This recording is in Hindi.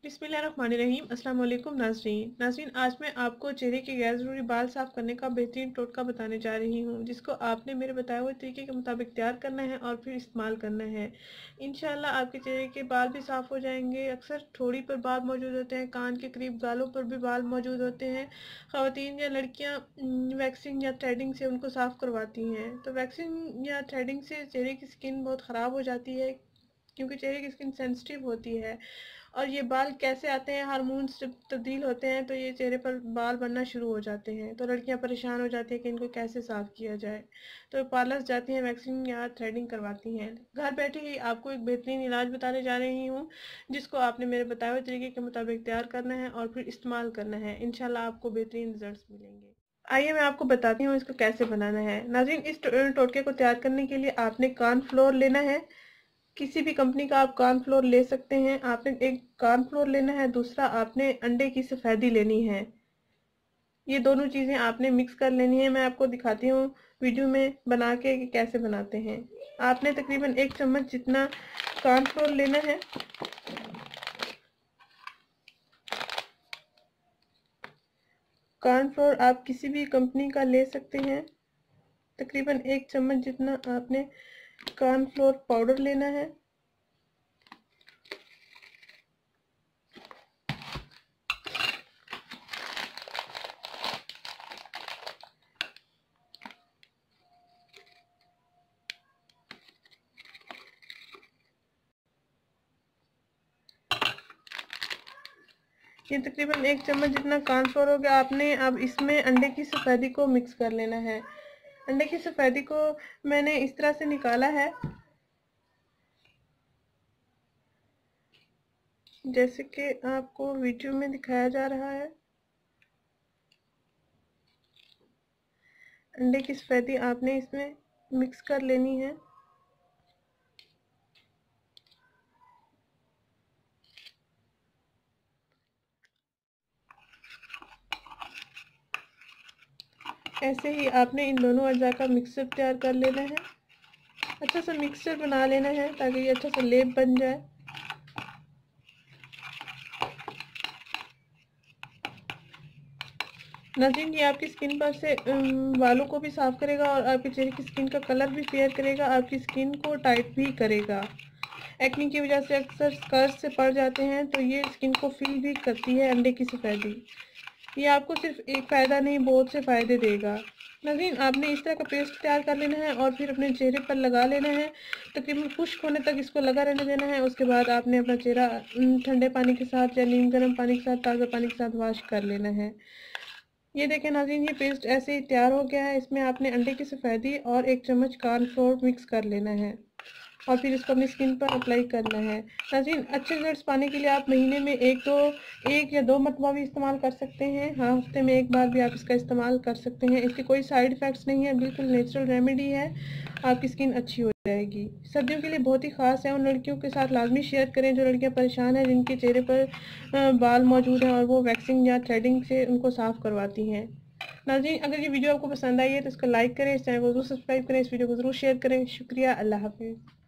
बिस्मिल्लाहिर्रहमानिर्रहीम। अस्सलाम वालेकुम नाज़रीन, आज मैं आपको चेहरे के गैर ज़रूरी बाल साफ़ करने का बेहतरीन टोटका बताने जा रही हूँ, जिसको आपने मेरे बताए हुए तरीके के मुताबिक तैयार करना है और फिर इस्तेमाल करना है। इंशाल्लाह आपके चेहरे के बाल भी साफ़ हो जाएंगे। अक्सर ठोड़ी पर बाल मौजूद होते हैं, कान के करीब, गालों पर भी बाल मौजूद होते हैं। ख़वातीन या लड़कियाँ वैक्सिंग या थ्रेडिंग से उनको साफ़ करवाती हैं, तो वैक्सिंग या थ्रेडिंग से चेहरे की स्किन बहुत ख़राब हो जाती है, क्योंकि चेहरे की स्किन सेंसिटिव होती है। और ये बाल कैसे आते हैं, हार्मोन्स जब तब्दील होते हैं तो ये चेहरे पर बाल बनना शुरू हो जाते हैं। तो लड़कियां परेशान हो जाती हैं कि इनको कैसे साफ़ किया जाए, तो पार्लर्स जाती हैं, वैक्सिंग या थ्रेडिंग करवाती हैं। घर बैठे ही आपको एक बेहतरीन इलाज बताने जा रही हूँ, जिसको आपने मेरे बताए हुए तरीके के मुताबिक तैयार करना है और फिर इस्तेमाल करना है। इंशाल्लाह आपको बेहतरीन रिजल्ट मिलेंगे। आइए मैं आपको बताती हूँ इसको कैसे बनाना है। नाज़रीन, इस टोटके को तैयार करने के लिए आपने कॉर्नफ्लोर लेना है। किसी भी कंपनी का आप कॉर्नफ्लोर ले सकते हैं। आपने एक कॉर्नफ्लोर लेना है, दूसरा आपने अंडे की सफ़ेदी लेनी है। ये दोनों चीज़ें आपने मिक्स कर लेनी है। मैं आपको दिखाती हूँ वीडियो में बना के कि कैसे बनाते हैं। आपने तकरीबन 1 चम्मच जितना कॉर्नफ्लोर लेना है। कॉर्नफ्लोर आप किसी भी कंपनी का ले सकते हैं। तकरीबन 1 चम्मच जितना आपने कॉर्नफ्लोर पाउडर लेना है। ये तकरीबन 1 चम्मच जितना कॉर्नफ्लोर हो गया। आपने अब इसमें अंडे की सफ़ेदी को मिक्स कर लेना है। अंडे की सफ़ेदी को मैंने इस तरह से निकाला है, जैसे कि आपको वीडियो में दिखाया जा रहा है। अंडे की सफ़ेदी आपने इसमें मिक्स कर लेनी है। ऐसे ही आपने इन दोनों अज्जा का मिक्सचर तैयार कर लेना है। अच्छा सा मिक्सचर बना लेना है ताकि ये अच्छा सा लेप बन जाए। नाज़रीन, ये आपकी स्किन पर से बालों को भी साफ़ करेगा और आपके चेहरे की स्किन का कलर भी फेयर करेगा, आपकी स्किन को टाइट भी करेगा। एक्ने की वजह से अक्सर स्कर्स से पड़ जाते हैं, तो ये स्किन को फील भी करती है अंडे की सफ़ेदी। ये आपको सिर्फ एक फ़ायदा नहीं, बहुत से फ़ायदे देगा। नाज़रीन, आपने इस तरह का पेस्ट तैयार कर लेना है और फिर अपने चेहरे पर लगा लेना है। तकरीबन खुश्क होने तक इसको लगा रहने देना है। उसके बाद आपने अपना चेहरा ठंडे पानी के साथ या नीम गर्म पानी के साथ, ताज़ा पानी के साथ वॉश कर लेना है। ये देखें नाज़रीन, ये पेस्ट ऐसे ही तैयार हो गया है। इसमें आपने अंडे की सफ़ेदी और 1 चम्मच कॉर्नफ्लोर मिक्स कर लेना है और फिर इसको अपनी स्किन पर अप्लाई करना है। नाज़रीन, अच्छे रिजल्ट्स पाने के लिए आप महीने में एक या दो मरतबा भी इस्तेमाल कर सकते हैं। हाँ, हफ्ते में एक बार भी आप इसका इस्तेमाल कर सकते हैं। इसके कोई साइड इफ़ेक्ट्स नहीं है, बिल्कुल नेचुरल रेमेडी है। आपकी स्किन अच्छी हो जाएगी। सर्दियों के लिए बहुत ही ख़ास है। उन लड़कियों के साथ लाजमी शेयर करें जो लड़कियाँ परेशान हैं, जिनके चेहरे पर बाल मौजूद हैं और वो वैक्सिंग या थ्रेडिंग से उनको साफ़ करवाती हैं। नाज़रीन, अगर ये वीडियो आपको पसंद आई है तो इसको लाइक करें, इस चैनल को ज़रूर सब्सक्राइब करें, इस वीडियो को ज़रूर शेयर करें। शुक्रिया। अल्लाह हाफ़िज़।